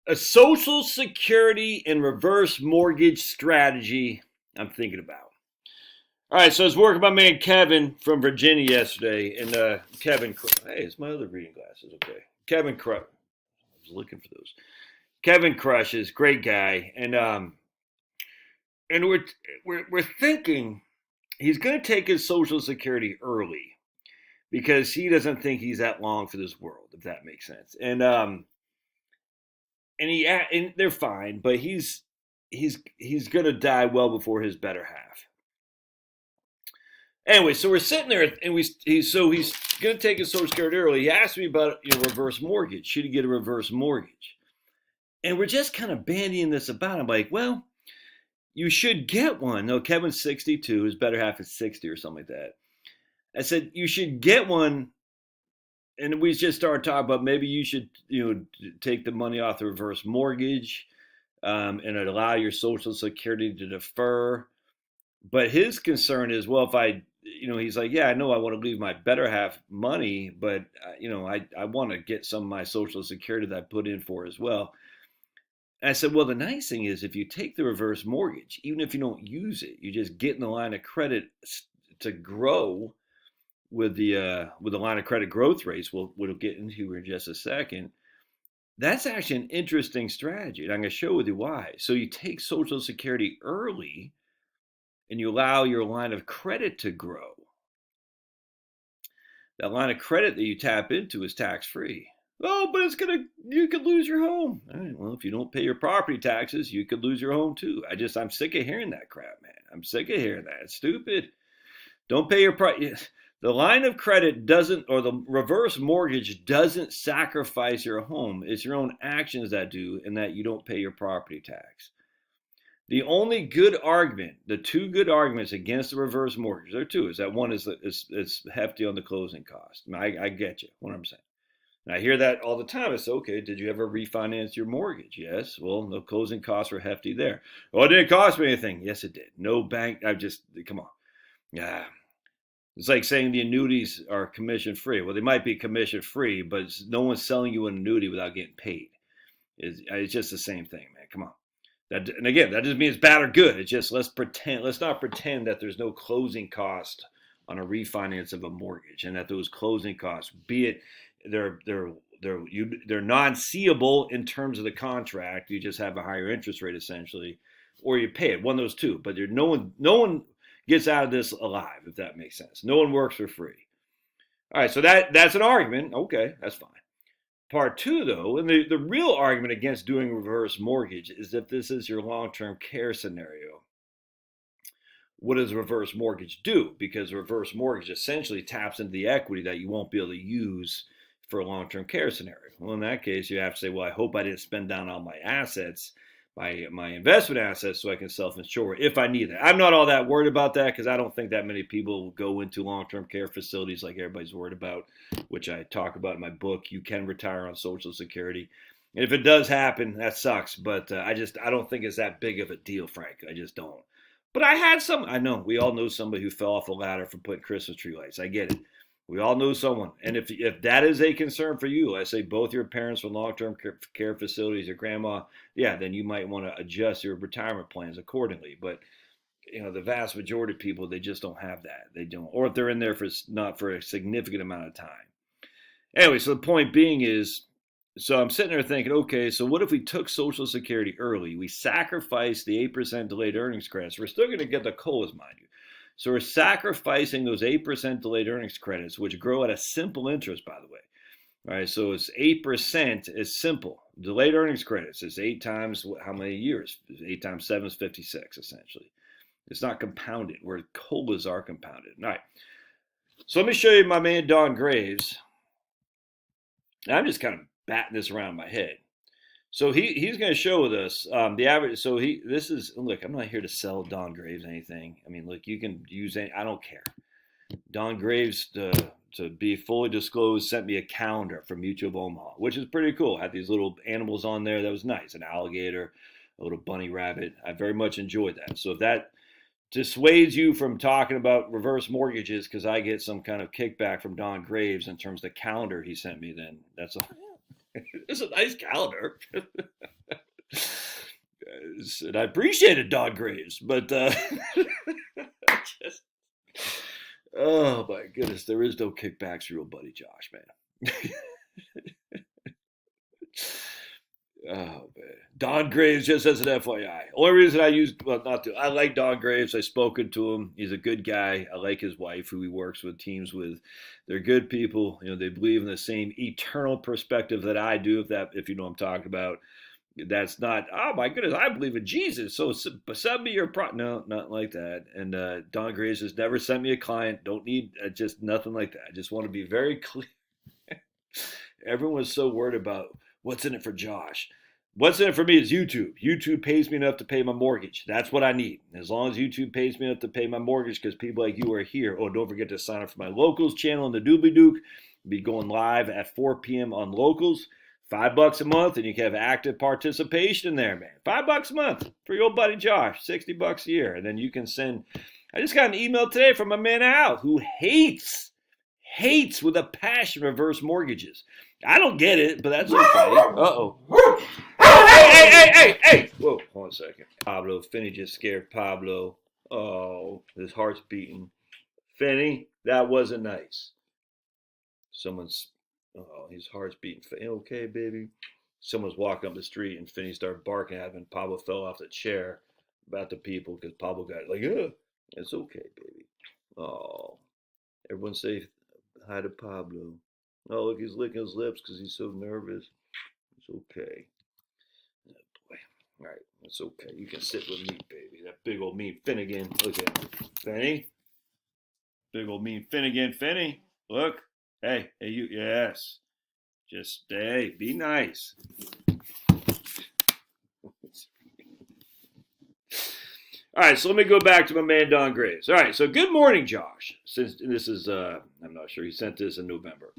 A social security and reverse mortgage strategy I'm thinking about. All right, so I was working with my man Kevin from Virginia yesterday, and Kevin, hey, it's my other reading glasses. Okay, Kevin Crush. I was looking for those. Kevin Crushes, great guy, and we're thinking he's going to take his Social Security early because he doesn't think he's that long for this world, if that makes sense. And they're fine, but he's gonna die well before his better half. Anyway, so we're sitting there, and he's gonna take his Social Security early. He asked me about reverse mortgage. Should he get a reverse mortgage? And we're just kind of bandying this about. I'm like, well, you should get one. No, Kevin's 62. His better half is 60 or something like that. I said you should get one, and we just started talking about maybe you should take the money off the reverse mortgage, and allow your Social Security to defer. But his concern is, well, if he's like, yeah, I know I want to leave my better half money, but I want to get some of my Social Security that I put in for as well. And I said, well, the nice thing is if you take the reverse mortgage, even if you don't use it, you just get in the line of credit to grow with the line of credit growth rates. We'll get into in just a second. That's actually an interesting strategy, and I'm going to show with you why. So you take Social Security early, and you allow your line of credit to grow. That line of credit that you tap into is tax-free. Oh, but you could lose your home. All right, well, if you don't pay your property taxes, you could lose your home too. I'm sick of hearing that crap, man. I'm sick of hearing that. It's stupid. Don't pay your the line of credit doesn't, or the reverse mortgage doesn't sacrifice your home. It's your own actions that do, and that you don't pay your property tax. The only good argument, the two good arguments against the reverse mortgage, there are two, is that one is it's hefty on the closing cost. I get you, 100%. And I hear that all the time. I say, okay, did you ever refinance your mortgage? Yes. Well, the closing costs were hefty there. Well, it didn't cost me anything. Yes, it did. No bank. Come on. Yeah. It's like saying the annuities are commission free. Well, they might be commission free, but no one's selling you an annuity without getting paid. It's just the same thing, man. Come on. And again, that doesn't mean it's bad or good. It's just let's not pretend that there's no closing cost on a refinance of a mortgage, and that those closing costs, be it they're non-seeable in terms of the contract, you just have a higher interest rate essentially, or you pay it. One of those two. But no one gets out of this alive, if that makes sense. No one works for free. All right, so that's an argument. Okay, that's fine. Part two, though, and the real argument against doing reverse mortgage is if this is your long-term care scenario. What does reverse mortgage do? Because reverse mortgage essentially taps into the equity that you won't be able to use for a long-term care scenario. Well, in that case, you have to say, well, I hope I didn't spend down all my assets, my investment assets, so I can self-insure if I need that. I'm not all that worried about that because I don't think that many people go into long-term care facilities like everybody's worried about, which I talk about in my book. You can retire on Social Security. And if it does happen, that sucks. But I don't think it's that big of a deal, frankly. I just don't. But I know, we all know somebody who fell off a ladder from putting Christmas tree lights. I get it. We all know someone. And if that is a concern for you, I say both your parents from long-term care facilities, your grandma, yeah, then you might want to adjust your retirement plans accordingly. But, the vast majority of people, they just don't have that. They don't. Or if they're in there not for a significant amount of time. Anyway, so the point being is, so I'm sitting there thinking, okay, so what if we took Social Security early? We sacrificed the 8% delayed earnings credits. We're still going to get the COLAs, mind you. So we're sacrificing those 8% delayed earnings credits, which grow at a simple interest, by the way. All right, so it's 8% is simple. Delayed earnings credits is 8 times how many years? 8 times 7 is 56, essentially. It's not compounded, where COLAs are compounded. All right, so let me show you my man Don Graves. And I'm just kind of batting this around in my head. So he's going to show with us the average. So look, I'm not here to sell Don Graves anything. I mean, look, you can use any. I don't care. Don Graves, to be fully disclosed, sent me a calendar from Mutual of Omaha, which is pretty cool. Had these little animals on there. That was nice. An alligator, a little bunny rabbit. I very much enjoyed that. So if that dissuades you from talking about reverse mortgages because I get some kind of kickback from Don Graves in terms of the calendar he sent me, then that's a it's a nice calendar. Graves, and I appreciated Don Graves, but just, oh my goodness, there is no kickbacks for your buddy Josh, man. Oh man, Don Graves, just as an FYI. Only reason I use, well, not to, I like Don Graves. I've spoken to him. He's a good guy. I like his wife, who he works with teams with. They're good people. You know, they believe in the same eternal perspective that I do. If you know what I'm talking about. That's not, oh my goodness, I believe in Jesus, so send me your no, not like that. And Don Graves has never sent me a client. Don't need just nothing like that. I just want to be very clear. Everyone's so worried about what's in it for Josh. What's in it for me is YouTube. YouTube pays me enough to pay my mortgage. That's what I need. As long as YouTube pays me enough to pay my mortgage, because people like you are here. Oh, don't forget to sign up for my Locals channel in the Doobly Duke. Be going live at 4 p.m. on Locals. $5 a month, and you can have active participation in there, man. $5 a month for your old buddy Josh. $60 a year, and then you can send. I just got an email today from my man Al, who hates with a passion reverse mortgages. I don't get it, but that's okay. Uh-oh. Hey! Whoa, hold on a second. Pablo, Finney just scared Pablo. Oh, his heart's beating. Finney, that wasn't nice. Oh, his heart's beating. Okay, baby. Someone's walking up the street and Finney started barking at him, and Pablo fell off the chair about the people because Pablo got like, it's okay, baby. Oh, everyone say hi to Pablo. Oh, look, he's licking his lips because he's so nervous. It's okay. Oh, boy. All right, it's okay. You can sit with me, baby. That big old mean Finnegan. Look at him. Finney. Big old mean Finnegan. Finney. Look. Hey, you, yes. Just stay, be nice. All right, so let me go back to my man Don Graves. All right, so good morning, Josh. Since this is, I'm not sure, he sent this in November.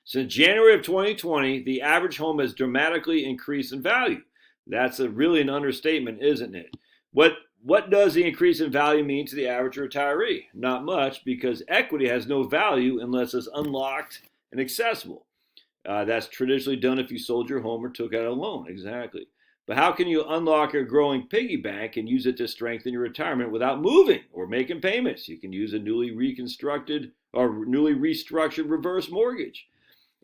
Since January of 2020, the average home has dramatically increased in value. That's really an understatement, isn't it? What does the increase in value mean to the average retiree? Not much, because equity has no value unless it's unlocked and accessible. That's traditionally done if you sold your home or took out a loan. Exactly. But how can you unlock your growing piggy bank and use it to strengthen your retirement without moving or making payments? You can use a newly restructured reverse mortgage.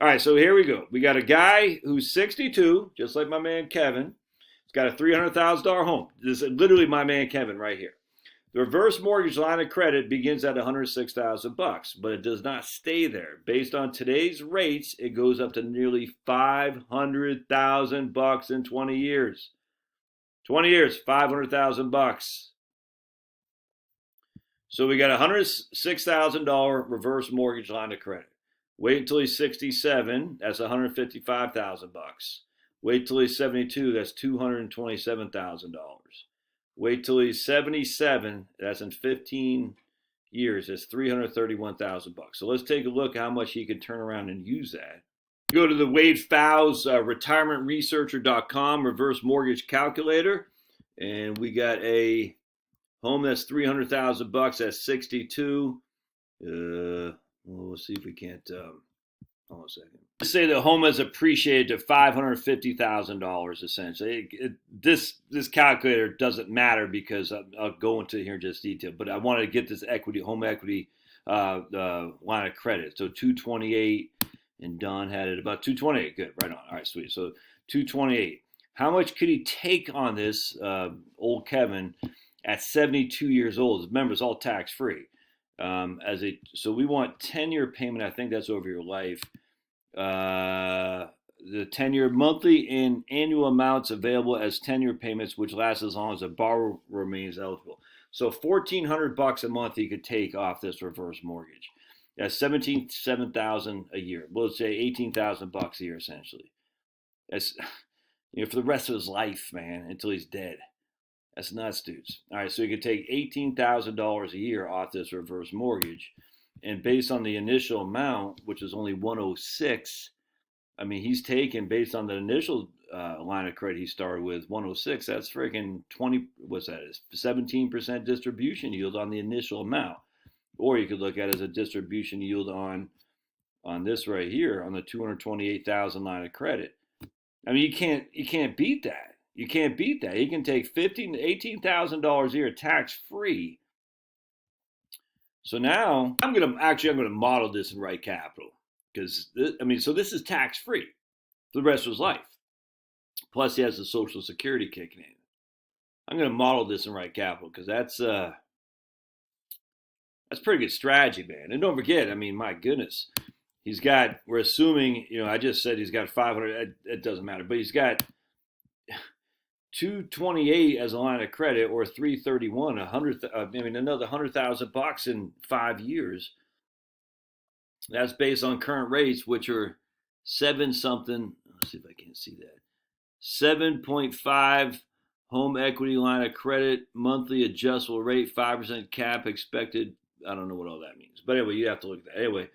All right, so here we go. We got a guy who's 62, just like my man Kevin. He's got a $300,000 home. This is literally my man Kevin right here. The reverse mortgage line of credit begins at $106,000, but it does not stay there. Based on today's rates, it goes up to nearly $500,000 in 20 years. 20 years, $500,000. So we got a $106,000 reverse mortgage line of credit. Wait until he's 67, that's $155,000. Wait till he's 72, that's $227,000. Wait till he's 77, that's in 15 years, that's $331,000. So let's take a look at how much he could turn around and use that. Go to the Wade Fowles retirementresearcher.com reverse mortgage calculator, and we got a home that's $300,000 at 62. We'll see if we can't. Hold on a second. Let's say the home has appreciated to $550,000 essentially. This calculator doesn't matter because I'll go into here in just detail. But I wanted to get this home equity line of credit. So 228, and Don had it about 228. Good, right on. All right, sweet. So 228. How much could he take on this old Kevin at 72 years old? Remember, it's all tax free. So we want 10-year payment. I think that's over your life. The 10-year monthly and annual amounts available as 10-year payments, which last as long as the borrower remains eligible. So $1,400 a month he could take off this reverse mortgage. That's $17,000 a year. Well, let's say $18,000 a year essentially. That's for the rest of his life, man, until he's dead. That's nuts, dudes. All right, so you could take $18,000 a year off this reverse mortgage, and based on the initial amount, which is only 106, I mean, he's taken based on the initial line of credit he started with 106. That's freaking 20. What's that? Is 17% distribution yield on the initial amount, or you could look at it as a distribution yield on this right here on the 228,000 line of credit. I mean, you can't beat that. You can't beat that. He can take $15,000 to $18,000 a year tax free. So now I'm gonna model this in Right Capital because so this is tax free for the rest of his life. Plus he has the Social Security kicking in. I'm gonna model this in Right Capital because that's pretty good strategy, man. And don't forget, my goodness, we're assuming, I just said he's got 500. It doesn't matter, but he's got 228 as a line of credit, or 331, another $100,000 in 5 years. That's based on current rates, which are 7 something. Let's see if I can see that. 7.5 home equity line of credit, monthly adjustable rate, 5% cap expected. I don't know what all that means, but anyway, you have to look at that. Anyway,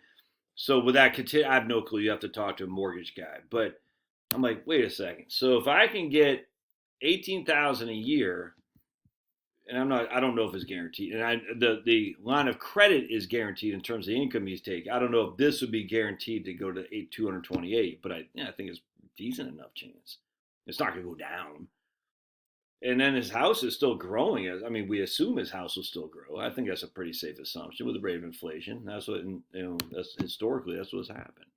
so with that, I have no clue. You have to talk to a mortgage guy. But I'm like, wait a second. So if I can get 18,000 a year, and I don't know if it's guaranteed, and the line of credit is guaranteed in terms of the income he's taking. I don't know if this would be guaranteed to go to 228, but I think it's decent enough chance. It's not going to go down. And then his house is still growing. We assume his house will still grow. I think that's a pretty safe assumption with the rate of inflation. That's what, that's historically, that's what's happened.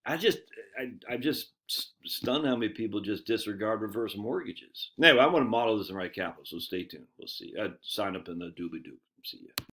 I'm just stunned how many people just disregard reverse mortgages. Anyway, I want to model this in Right Capital, so stay tuned. We'll see. Sign up in the doobly-doo. See ya.